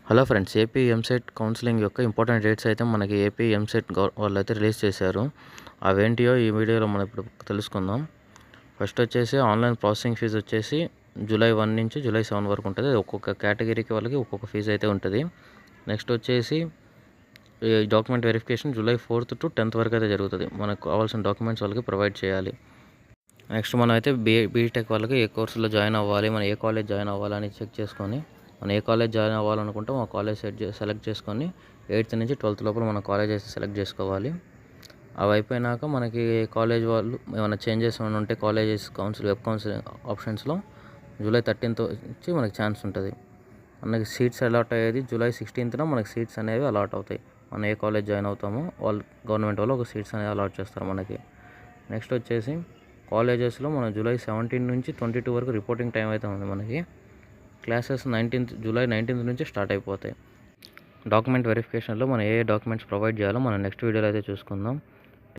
Hello friends, AP EAMCET counselling యొక్క important dates అయితే మనకి ఏపీ ఎంసెట్ వాళ్ళు అయితే రిలీజ్ చేశారు. అవేంటియో ఈ వీడియోలో మనం ఇప్పుడు తెలుసుకుందాం. ఫస్ట్ వచ్చేసి ఆన్లైన్ ప్రాసెసింగ్ ఫీజు వచ్చేసి జూలై 1 నుంచి జూలై 7 వరకు ఉంటుంది. ఒక్కొక్క కేటగిరీకి వాళ్ళకి ఒక్కొక్క ఫీజు అయితే ఉంటుంది. నెక్స్ట్ వచ్చేసి ఈ document verification July 4th to 10th వరకు అయితే జరుగుతుంది. మనకు కావాల్సిన డాక్యుమెంట్స్ వాళ్ళకి ప్రొవైడ్ చేయాలి. నెక్స్ట్ మనం అయితే బీటెక్ వాళ్ళకి ఏ కోర్సులో జాయిన్ అవ్వాలి, మనం ఏ కాలేజ్ జాయిన్ అవ్వాలని చెక్ చేసుకొని, మనం ఏ కాలేజ్ జాయిన్ అవ్వాలనుకుంటాం ఆ కాలేజ్ సెలెక్ట్ చేసుకొని 8th నుంచి 12th లోపల మన కాలేజ్ అయితే సెలెక్ట్ చేసుకోవాలి. అవి అయిపోయినాక మనకి కాలేజ్ వాళ్ళు ఏమైనా చేంజెస్ ఏమైనా ఉంటే కాలేజెస్ వెబ్ కౌన్సిలింగ్ ఆప్షన్స్లో జూలై 13th నుంచి మనకి ఛాన్స్ ఉంటుంది. మనకి సీట్స్ అలాట్ అయ్యేది జూలై 16th మనకి సీట్స్ అనేవి అలాట్ అవుతాయి. మనం ఏ కాలేజ్ జాయిన్ అవుతామో వాళ్ళు గవర్నమెంట్ వాళ్ళు ఒక సీట్స్ అనేవి అలాట్ చేస్తారు మనకి. నెక్స్ట్ వచ్చేసి కాలేజెస్లో మనం జూలై 17 నుంచి 22 వరకు రిపోర్టింగ్ టైం అయితే ఉంది మనకి. క్లాసెస్ జూలై 19th నుంచి స్టార్ట్ అయిపోతాయి. డాక్యుమెంట్ వెరిఫికేషన్లో మనం ఏ డాక్యుమెంట్స్ ప్రొవైడ్ చేయాలో మనం నెక్స్ట్ వీడియోలో అయితే చూసుకుందాం.